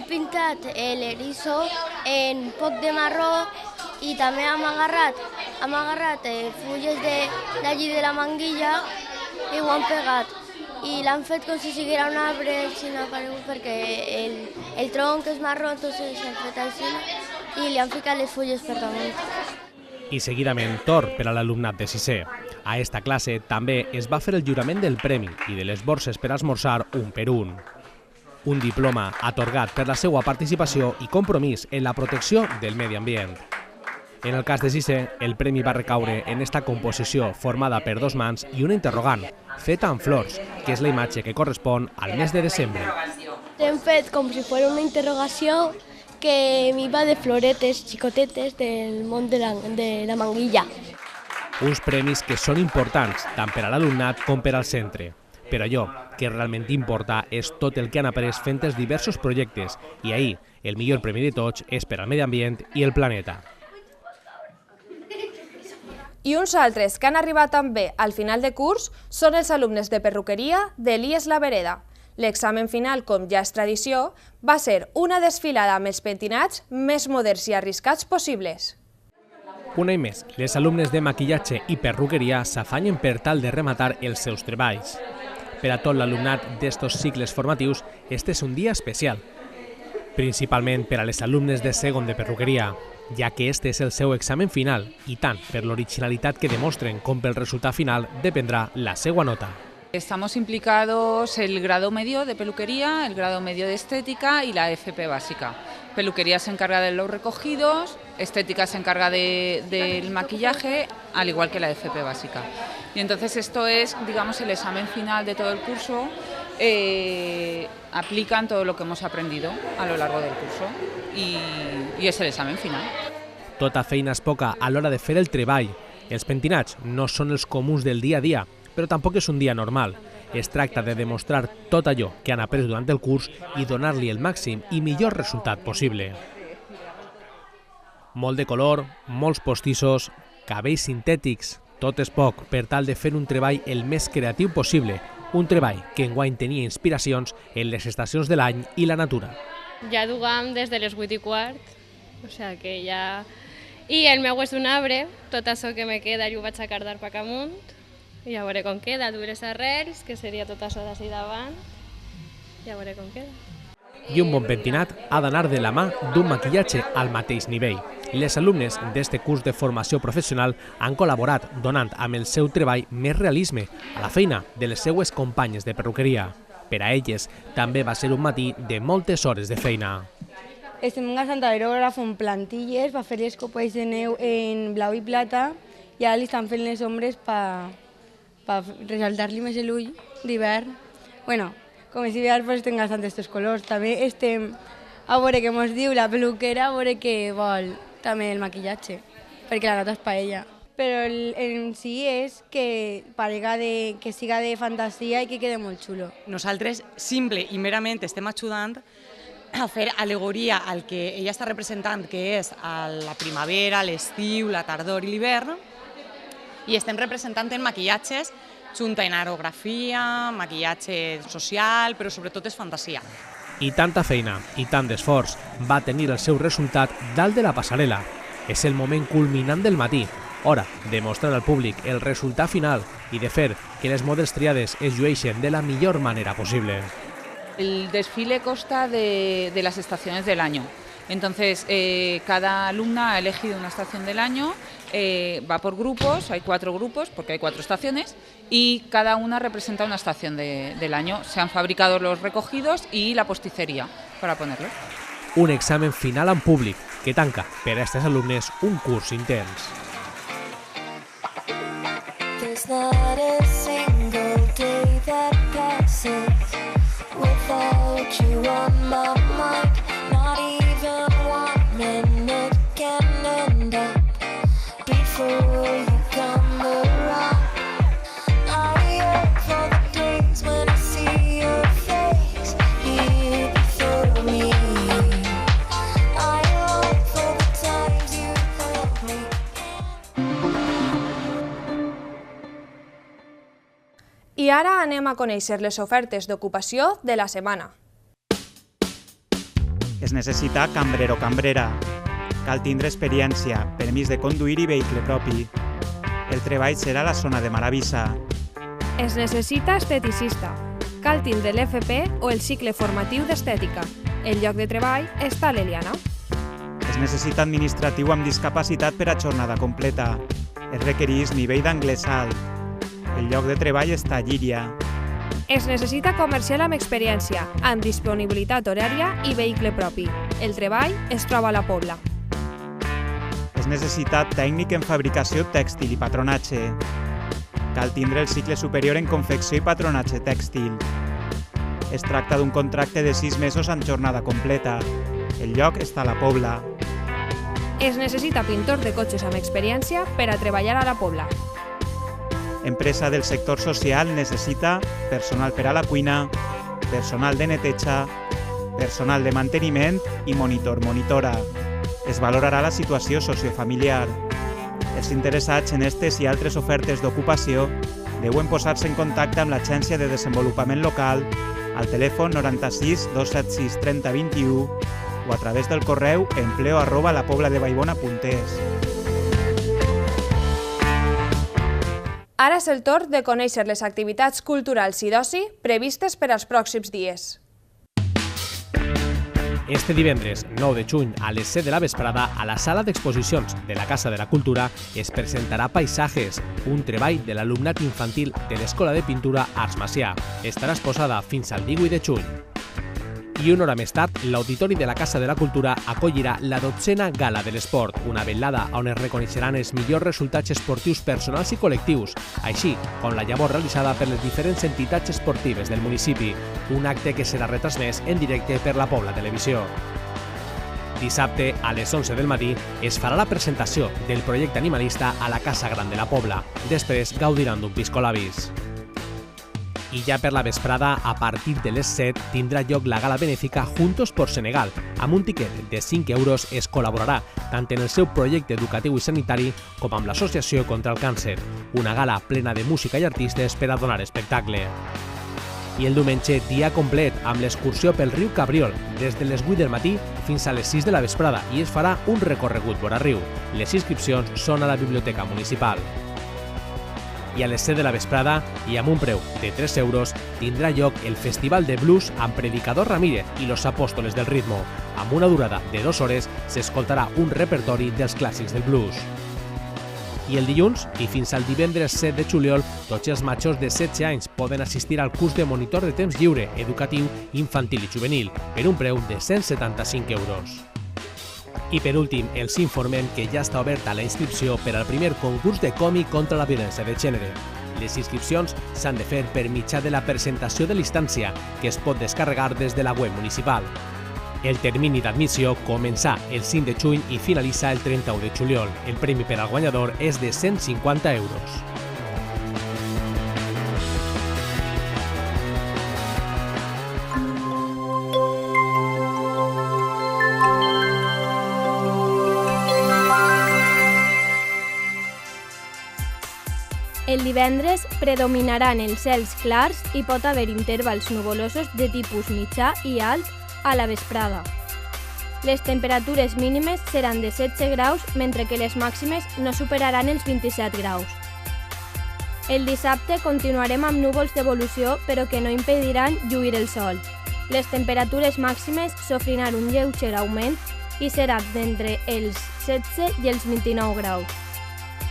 pintat l'eriçó en poc de marró i també hem agarrat fulles d'allí de la Manguilla i ho han pegat. I l'han fet com si siguera un arbre, perquè el tronc és marró, entonces s'han fet així i li han ficat les fulles per damunt. I seguidament torn per a l'alumnat de 6è. A esta classe també es va fer el lliurament del premi i de les borses per esmorzar un per un. Un diploma atorgat per la seva participació i compromís en la protecció del medi ambient. En el cas de 6è, el premi va recaure en esta composició formada per 2 mans i una interrogant, feta amb flors, que és la imatge que correspon al mes de desembre. Hem fet com si fos una interrogació que m'iva de floretes xicotetes del món de la Manguilla. Uns premis que són importants tant per a l'alumnat com per al centre. Però allò que realment importa és tot el que han après fent els diversos projectes i ahir el millor premi de tots és per al medi ambient i el planeta. I uns altres que han arribat també al final de curs són els alumnes de perruqueria de l'IES La Vereda. L'examen final, com ja és tradició, va ser una desfilada amb els pentinats més moderns i arriscats possibles. Un any més, les alumnes de maquillatge i perruqueria s'afanyen per tal de rematar els seus treballs. Per a tot l'alumnat d'estos cicles formatius, este és un dia especial, principalment per a les alumnes de segon de perruqueria, ja que este és el seu examen final i tant per l'originalitat que demostren com pel resultat final dependrà la seva nota. Estamos implicados el grado medio de peluquería, el grado medio de estética y la FP básica. Peluquería se encarga de los recogidos, estética se encarga del maquillaje, al igual que la FP básica. Y entonces esto es, digamos, el examen final de todo el curso. Aplican todo lo que hemos aprendido a lo largo del curso y es el examen final. Tota feina és poca a l'hora de fer el treball. Els pentinats no són els comuns del dia a dia, però tampoc és un dia normal. Es tracta de demostrar tot allò que han après durant el curs i donar-li el màxim i millor resultat possible. Molt de color, molts postissos, cabells sintètics, tot és poc per tal de fer un treball el més creatiu possible, un treball que enguany tenia inspiracions en les estacions de l'any i la natura. Ja duguem des de les 8:15, o sigui que ja... I el meu és un arbre, tot això que me queda jo ho vaig a cardar per amunt, i ja veuré com queda, dur les arrels, que seria tot això d'ací davant, ja veuré com queda. I un bon pentinat ha d'anar de la mà d'un maquillatge al mateix nivell. Les alumnes d'este curs de formació professional han col·laborat donant amb el seu treball més realisme a la feina de les seues companyes de perruqueria. Per a elles també va ser un matí de moltes hores de feina. Estem gastant aerògraf en plantilles per fer les copes de neu en blau i plata i ara li estan fent les ombres per ressaltar-li més l'ull d'hivern. Bueno, com és hivern, pues estem gastant aquests colors. També estem a veure què ens diu la peluquera, a veure què vol també el maquillatge, perquè la nota és per ella. Però en si és que siga de fantasia i que quede molt xulo. Nosaltres, simple i merament, estem ajudant a fer al·legoria al que ella està representant, que és la primavera, l'estiu, la tardor i l'hivern, i estem representant en maquillatges, junt en aerografia, maquillatge social, però sobretot és fantasia. I tanta feina i tant d'esforç va tenir el seu resultat dalt de la passarel·la. És el moment culminant del matí, hora de mostrar al públic el resultat final i de fer que les models triades es llueixen de la millor manera possible. El desfile consta de las estaciones del año. Entonces, cada alumna ha elegido una estación del año, va por grupos, hay 4 grupos porque hay 4 estaciones y cada una representa una estación del año. Se han fabricado los recogidos y la posticería para ponerlos. Un examen final en públic que tanca per a aquests alumnes un curs intens. I ara anem a conèixer les ofertes d'ocupació de la setmana. Es necessita cambrer o cambrera. Cal tindre experiència, permís de conduir i vehicle propi. El treball serà a la zona de Maravissa. Es necessita esteticista. Cal tindre l'FP o el cicle formatiu d'estètica. El lloc de treball està a l'Eliana. Es necessita administratiu amb discapacitat per a jornada completa. Es requereix nivell d'anglès alt. El lloc de treball està a Llíria. Es necessita comercial amb experiència, amb disponibilitat horària i vehicle propi. El treball es troba a la Pobla. Es necessita tècnic en fabricació tèxtil i patronatge. Cal tindre el cicle superior en confecció i patronatge tèxtil. Es tracta d'un contracte de 6 mesos amb jornada completa. El lloc està a la Pobla. Es necessita pintor de cotxes amb experiència per a treballar a la Pobla. Empresa del sector social necessita personal per a la cuina, personal de neteja, personal de manteniment i monitora. Es valorarà la situació sociofamiliar. Els interessats en aquestes i altres ofertes d'ocupació deuen posar-se en contacte amb l'Agència de Desenvolupament Local al telèfon 96 276 30 21 o a través del correu empleo@lapobladebaibona.es. Ara és el torn de conèixer les activitats culturals i d'oci previstes per als pròxims dies. Este divendres 9 de juny a les 7 de la vesprada a la sala d'exposicions de la Casa de la Cultura es presentarà Paisajes, un treball de l'alumnat infantil de l'Escola de Pintura Arts Macià. Estarà exposada fins al 18 de juny. I una hora més tard, l'Auditori de la Casa de la Cultura acollirà la 12a Gala de l'Esport, una velada on es reconeixeran els millors resultats esportius personals i col·lectius, així com la llavor realitzada per les diferents entitats esportives del municipi, un acte que serà retransmès en directe per la Pobla Televisió. Dissabte, a les 11 del matí, es farà la presentació del projecte animalista a la Casa Gran de la Pobla. Després gaudiran d'un piscolabis. I ja per la vesprada, a partir de les 7, tindrà lloc la gala benèfica Juntos por Senegal. Amb un tiquet de 5 euros es col·laborarà tant en el seu projecte educatiu i sanitari com amb l'Associació contra el Càncer. Una gala plena de música i artistes per a donar espectacle. I el diumenge, dia complet, amb l'excursió pel riu Cabriol, des de les 8 del matí fins a les 6 de la vesprada, i es farà un recorregut vora riu. Les inscripcions són a la Biblioteca Municipal. I a les 7 de la vesprada, i amb un preu de 3 euros, tindrà lloc el Festival de Blues amb Predicador Ramírez i los Apóstoles del Ritmo. Amb una durada de 2 hores s'escoltarà un repertori dels clàssics del blues. I el dilluns, i fins al divendres 7 de juliol, tots els majors de 16 anys poden assistir al curs de monitor de temps lliure, educatiu, infantil i juvenil, per un preu de 175 euros. I per últim, els informem que ja està oberta la inscripció per al primer concurs de còmic contra la violència de gènere. Les inscripcions s'han de fer per mitjà de la presentació de l'instància, que es pot descarregar des de la web municipal. El termini d'admissió comença el 5 de juny i finalitza el 31 de juliol. El premi per al guanyador és de 150 euros. El divendres predominaran els cels clars i pot haver intervals nuvolosos de tipus mitjà i alt a la vesprada. Les temperatures mínimes seran de 16 graus, mentre que les màximes no superaran els 27 graus. El dissabte continuarem amb núvols d'evolució, però que no impediran lluir el sol. Les temperatures màximes sofriran un lleuger augment i seran d'entre els 16 i els 29 graus.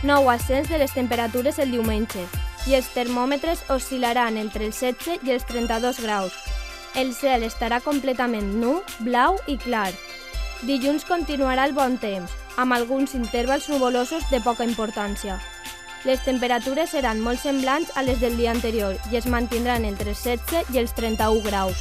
Nou ascens de les temperatures el diumenge i els termòmetres oscil·laran entre els 16 i els 32 graus. El cel estarà completament nu, blau i clar. Dilluns continuarà el bon temps, amb alguns intervals nuvolosos de poca importància. Les temperatures seran molt semblants a les del dia anterior i es mantindran entre els 16 i els 31 graus.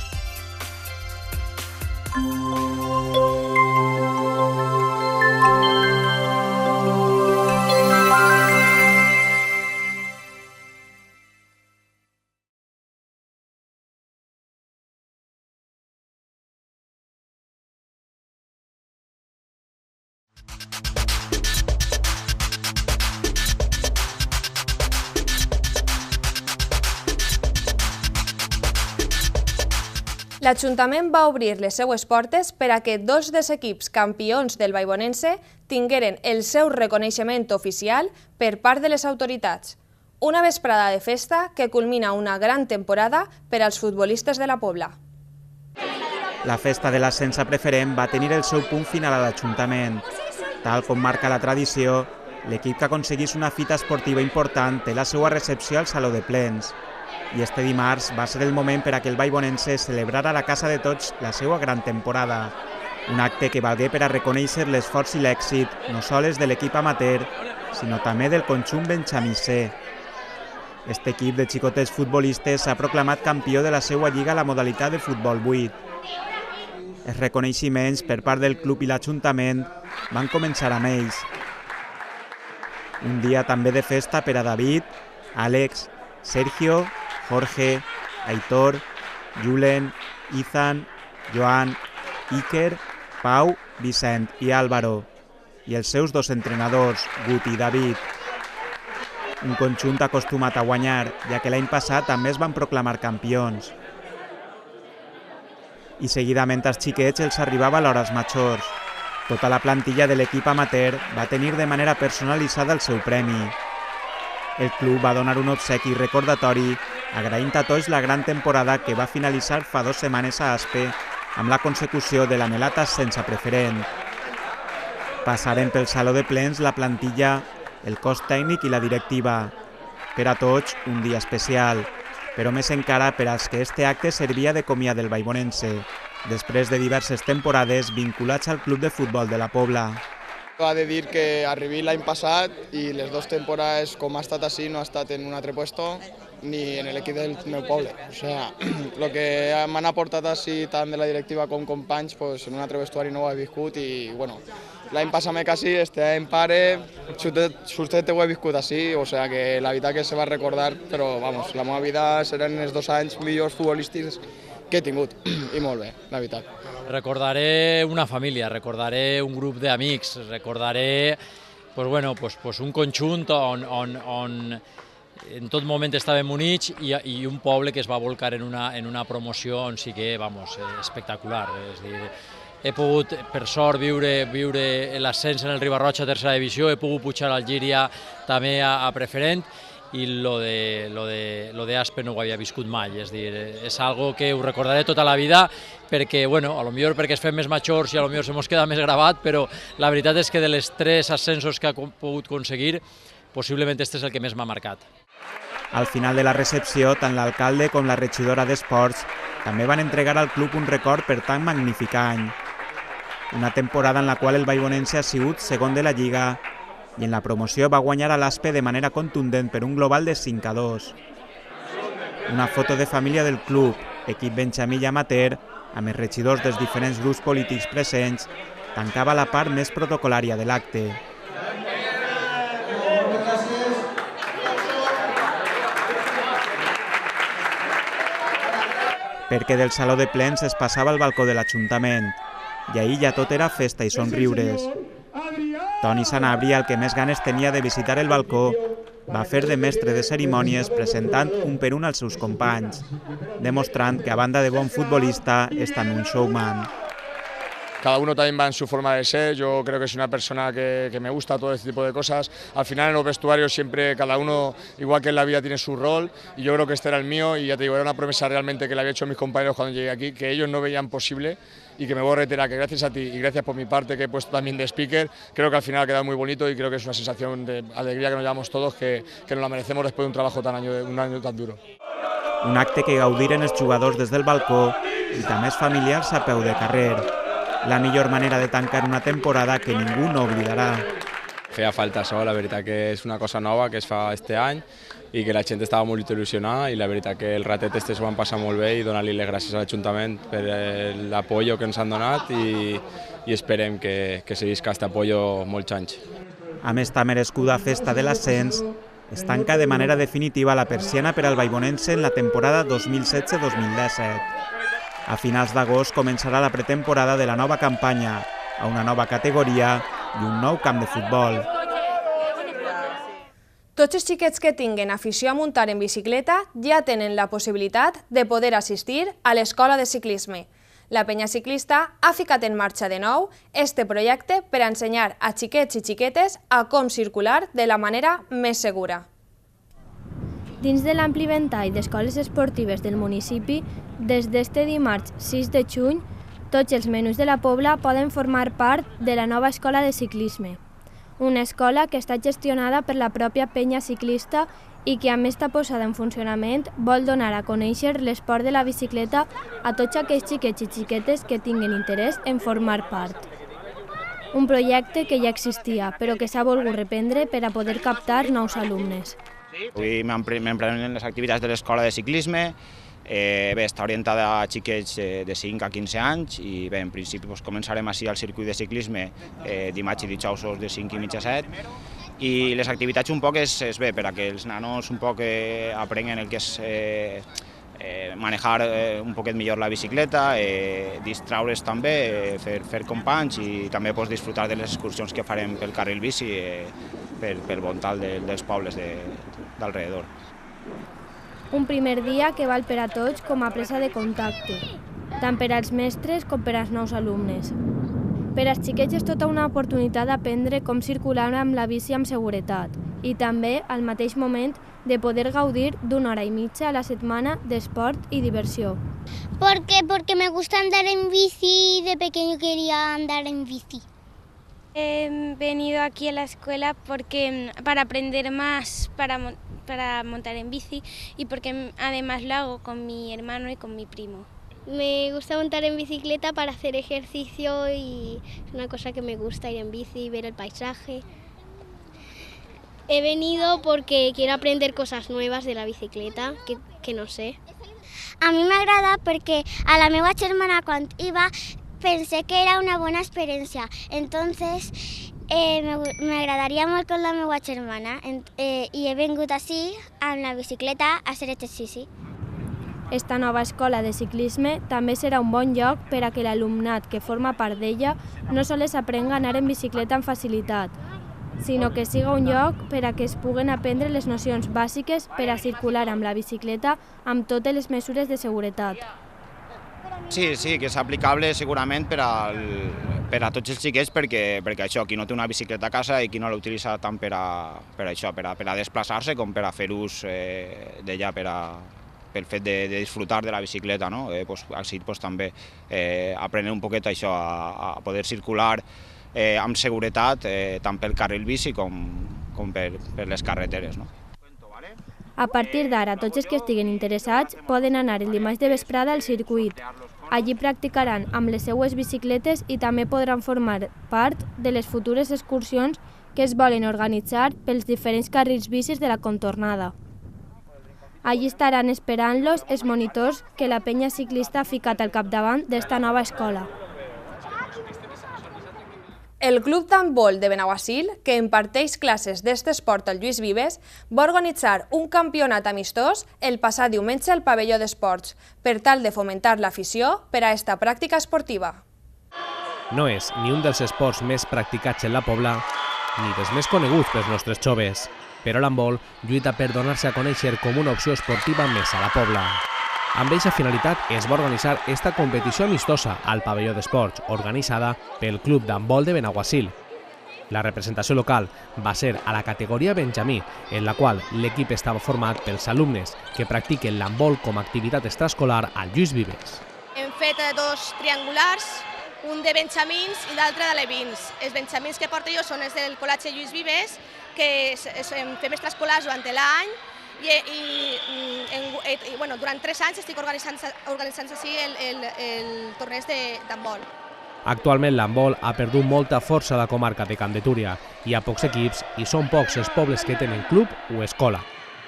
L'Ajuntament va obrir les seues portes per a que dos dels equips campions del Baibonense tingueren el seu reconeixement oficial per part de les autoritats. Una vesprada de festa que culmina una gran temporada per als futbolistes de la Pobla. La festa de l'ascens a preferent va tenir el seu punt final a l'Ajuntament. Tal com marca la tradició, l'equip que aconseguís una fita esportiva important té la seva recepció al Saló de Plens. I este dimarts va ser el moment per a que el Baibonense celebrara a la casa de tots la seva gran temporada. Un acte que valgué per a reconèixer l'esforç i l'èxit no sols de l'equip amateur, sinó també del conjunt benjamissé. Este equip de xicotets futbolistes s'ha proclamat campió de la seva lliga a la modalitat de futbol 8. Els reconeixements per part del club i l'Ajuntament van començar amb ells. Un dia també de festa per a David, Àlex, Sergio, Jorge, Aitor, Julen, Ethan, Joan, Iker, Pau, Vicent i Álvaro, i els seus dos entrenadors, Guti i David. Un conjunt acostumat a guanyar, ja que l'any passat també es van proclamar campions. I seguidament als xiquets els arribava l'hora als majors. Tota la plantilla de l'equip amateur va tenir de manera personalitzada el seu premi. El club va donar un obsequi recordatori agraint a tots la gran temporada que va finalitzar fa 2 setmanes a Aspe amb la consecució de l'anhelat ascens a preferent. Passaren pel Saló de Plens la plantilla, el cos tècnic i la directiva. Per a tots, un dia especial, però més encara per als que este acte servia de comiat del Baibonense, després de diverses temporades vinculats al club de futbol de la Pobla. Ha de dir que arribi l'any passat i les 2 temporades com ha estat així no ha estat en un altre puesto ni en l'equip del meu poble. O sea, el que m'han aportat així tant de la directiva com companys, pues, en un altre vestuari no ho he viscut i bueno, l'any passat me quasi, este any pare, justet ho he viscut així, o sea que la veritat que se va recordar, però vamos, la meva vida seran els 2 anys millors futbolístics que he tingut i molt bé, la veritat. Recordaré una família, recordaré un grup d'amics, recordaré un conjunt on en tot moment estàvem units i un poble que es va volcar en una promoció on sí que, espectacular. És dir, he pogut, per sort, viure l'ascens en el Ribarroja a tercera divisió, he pogut pujar al Llíria també a preferent i lo de Aspe no ho havia viscut mai, és dir, és algo que ho recordaré tota la vida perquè, bueno, a lo millor perquè es fem més majors i a lo millor se mos queda més gravat, però la veritat és que de les 3 ascensos que ha pogut aconseguir, possiblement este és el que més m'ha marcat. Al final de la recepció, tant l'alcalde com la regidora d'Esports també van entregar al club un record per tan magnífic any. Una temporada en la qual el Baibonense ha sigut segon de la Lliga i en la promoció va guanyar a l'Aspe de manera contundent per un global de 5-2. Una foto de família del club, equip benjamí i amateur, amb els regidors dels diferents grups polítics presents, tancava la part més protocolària de l'acte. Perquè del saló de plens es passava al balcó de l'Ajuntament i ahir ja tot era festa i somriures. Toni Sanabria, el que més ganes tenia de visitar el balcó, va fer de mestre de cerimònies presentant un per un als seus companys, demostrant que a banda de bon futbolista és també un showman. Cada uno también va en su forma de ser, yo creo que soy una persona que me gusta todo este tipo de cosas. Al final en los vestuarios siempre cada uno, igual que en la vida, tiene su rol y yo creo que este era el mío y ya te digo, era una promesa realmente que le había hecho a mis compañeros cuando llegué aquí, que ellos no veían posible y que me voy a reiterar que gracias a ti y gracias por mi parte que he puesto también de speaker, creo que al final ha quedado muy bonito y creo que es una sensación de alegría que nos llevamos todos, que nos la merecemos después de un trabajo un año tan duro. Un acte que gaudiren els jugadors des del balcó i també els familiars a peu de carrer. La millor manera de tancar una temporada que ningú no oblidarà. Feia falta això, la veritat que és una cosa nova que es fa este any i que la gent estava molt il·lusionada i la veritat que el ratet este s'ho van passar molt bé i donar-li les gràcies a l'Ajuntament per l'apoyo que ens han donat i esperem que seguisca aquest apoyo molts anys. Amb esta merescuda festa de l'ascens, es tanca de manera definitiva la persiana per al Baibonense en la temporada 2016-2017. A finals d'agost començarà la pretemporada de la nova campanya, a una nova categoria i un nou camp de futbol. Tots els xiquets que tinguen afició a muntar en bicicleta ja tenen la possibilitat de poder assistir a l'escola de ciclisme. La penya ciclista ha ficat en marxa de nou este projecte per ensenyar a xiquets i xiquetes a com circular de la manera més segura. Dins de l'ampli ventall d'escoles esportives del municipi, des d'este dimarts 6 de juny, tots els menús de la Pobla poden formar part de la nova escola de ciclisme. Una escola que està gestionada per la pròpia penya ciclista i que, a més d'estar posada en funcionament, vol donar a conèixer l'esport de la bicicleta a tots aquells xiquets i xiquetes que tinguin interès en formar part. Un projecte que ja existia, però que s'ha volgut reprendre per a poder captar nous alumnes. Avui m'emprenen les activitats de l'escola de ciclisme. Bé, està orientada a xiquets de 5 a 15 anys i bé, en principi començarem així al circuit de ciclisme dimarts i dijous de 5 i mitja a 7 i les activitats un poc és bé per a que els nanos un poc aprenguen el que és manejar un poquet millor la bicicleta, distraure's també, fer companys i també disfrutar de les excursions que farem pel carril bici pel voltant dels pobles d'alrededor. Un primer dia que val per a tots com a presa de contacte, tant per als mestres com per als nous alumnes. Per als xiquets és tota una oportunitat d'aprendre com circular amb la bici amb seguretat i també, al mateix moment, de poder gaudir d'una hora i mitja a la setmana d'esport y diversión. Porque me gusta andar en bici y de pequeño quería andar en bici. He venido aquí a la escuela para aprender más para montar en bici y porque además lo hago con mi hermano y con mi primo. Me gusta montar en bicicleta para hacer ejercicio y es una cosa que me gusta, ir en bici, ver el paisaje. He venido porque quiero aprender cosas nuevas de la bicicleta que no sé. A mi m'agrada perquè a la meva germana quan iba pensé que era una bona experiència. Entonces m'agradaria molt con la meva germana i he vingut així amb la bicicleta a fer exercici. Esta nova escola de ciclisme també serà un bon lloc per a que l'alumnat que forma part d'ella no sols aprenga a anar en bicicleta amb facilitat, sinó que siga un lloc per a que es puguen aprendre les nocions bàsiques per a circular amb la bicicleta amb totes les mesures de seguretat. Sí, que és aplicable segurament per per a tots els xiquets perquè això, qui no té una bicicleta a casa i qui no l'utilitza tant per a desplaçar-se com per a fer ús d'ella pel fet de disfrutar de la bicicleta, no? Així també aprendre un poquet això, a poder circular amb seguretat tant pel carril bici com per les carreteres, no? A partir d'ara, tots els que estiguen interessats poden anar el dimarts de vesprada al circuit. Allí practicaran amb les seues bicicletes i també podran formar part de les futures excursions que es volen organitzar pels diferents carrils bicis de la contornada. Allí estaran esperant-los els monitors que la penya ciclista ha ficat al capdavant d'esta nova escola. El Club d'Handbol de Benaguasil, que imparteix classes d'este esport al Lluís Vives, va organitzar un campionat amistós el passat diumenge al pavelló d'esports, per tal de fomentar l'afició per a esta pràctica esportiva. No és ni un dels esports més practicats en la Pobla, ni dels més coneguts pels nostres joves, però l'handbol lluita per donar-se a conèixer com una opció esportiva més a la Pobla. Amb aquesta finalitat es va organitzar esta competició amistosa al pavelló d'esports, organitzada pel Club d'Handbol de Benaguasil. La representació local va ser a la categoria Benjamí, en la qual l'equip estava format pels alumnes que practiquen l'handbol com a activitat extraescolar al Lluís Vives. Hem fet dos triangulars, un de benjamins i l'altre d'alevins. Els benjamins que porto jo són els del Col·legi Lluís Vives, que fem extraescolars durant l'any, i durant 3 anys estic organitzant així el torneig d'handbol. Actualment l'handbol ha perdut molta força a la comarca de Camp de Túria. Hi ha pocs equips i són pocs els pobles que tenen club o escola.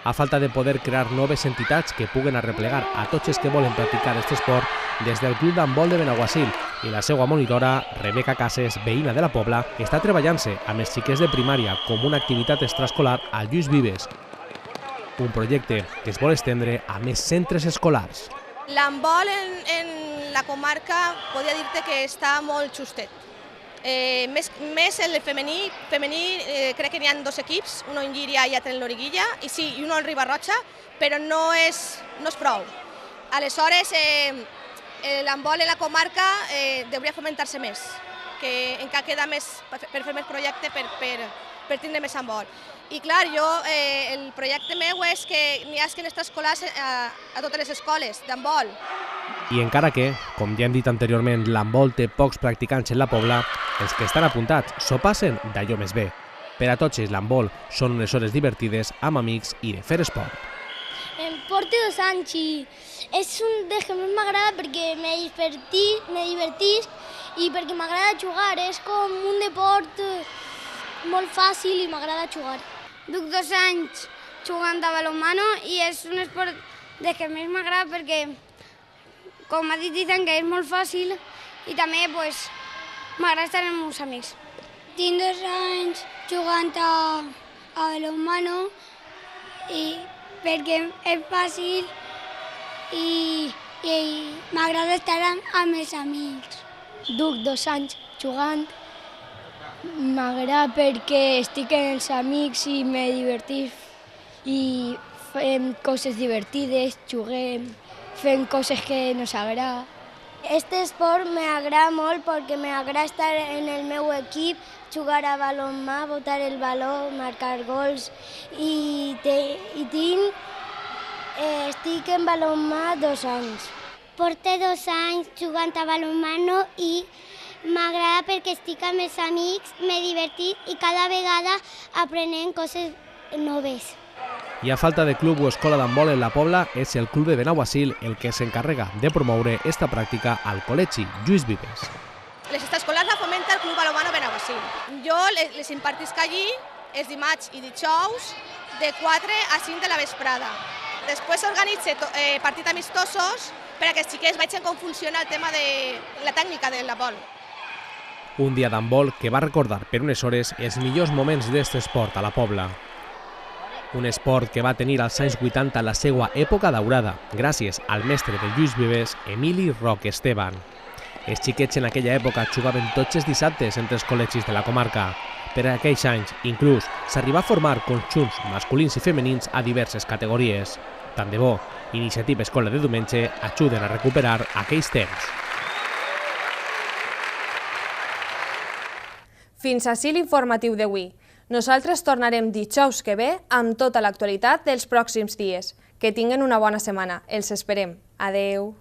A falta de poder crear noves entitats que puguen arreplegar a tots els que volen practicar aquest esport, des del Club d'Handbol de Benaguasil i la seva monitora, Rebeca Cases, veïna de la Pobla, està treballant-se amb els xiquets de primària com una activitat extraescolar al Lluís Vives. Un projecte que es vol estendre a més centres escolars. L'handbol en la comarca podria dir-te que està molt justet. Més el femení crec que n'hi ha 2 equips, un en Llíria i l'altre en Loriguilla, i un en Riba-roja, però no és prou. Aleshores, l'handbol en la comarca hauria fomentar-se més, que encara queda més per fer més projecte per tindre més handbol. I clar, el projecte meu és que n'hi hagi extraescolars a totes les escoles d'handbol. I encara que, com ja hem dit anteriorment, l'handbol té pocs practicants en la Pobla, els que estan apuntats s'ho passen d'allò més bé. Per a tots ells l'handbol són unes hores divertides amb amics i de fer esport. Porto 2 anys i és un dels que més m'agrada perquè me divertís i perquè m'agrada jugar. És com un deport molt fàcil i m'agrada jugar. Duc 2 anys jugant a balonmano i és un esport dels que més m'agrada perquè, com ha dit, diuen que és molt fàcil i també m'agrada estar amb els meus amics. Tinc 2 anys jugant a balonmano perquè és fàcil i m'agrada estar amb els amics. Duc 2 anys jugant. M'agrada perquè estic amb els amics i me divertís i fem coses divertides, juguem, fem coses que nos agrada. Este esport m'agrada molt perquè m'agrada estar en el meu equip, jugar a balonmà, botar el baló, marcar gols i estic en balonmà 2 anys. Porto 2 anys jugant a balonmano i m'agrada perquè estic amb els amics, m'he divertit i cada vegada aprenem coses noves. I a falta de club o escola d'handbol en la Pobla, és el Club de Benaguasil el que s'encarrega de promoure esta pràctica al Col·legi Lluís Vives. Les extraescolars la fomenta el Club Balonmano Benaguasil. Jo les impartisc allí els dimarts i dijous de 4 a 5 de la vesprada. Després s'organitza partits amistosos per a que els xiquets vegin com funciona el tema de la tècnica del handbol. Un dia d'handbol que va recordar per unes hores els millors moments d'aquest esport a la Pobla. Un esport que va tenir als anys 80 la seva època daurada, gràcies al mestre del Lluís Vives, Emili Roc Esteban. Els xiquets en aquella època jugaven tots els dissabtes entre els col·legis de la comarca. Per aquells anys, inclús, s'arribà a formar conjunts masculins i femenins a diverses categories. Tant de bo, Iniciativa Escola de Diumenge ajuden a recuperar aquells temps. Fins ací l'informatiu d'avui. Nosaltres tornarem dijous que ve amb tota l'actualitat dels pròxims dies. Que tinguen una bona setmana. Els esperem. Adeu.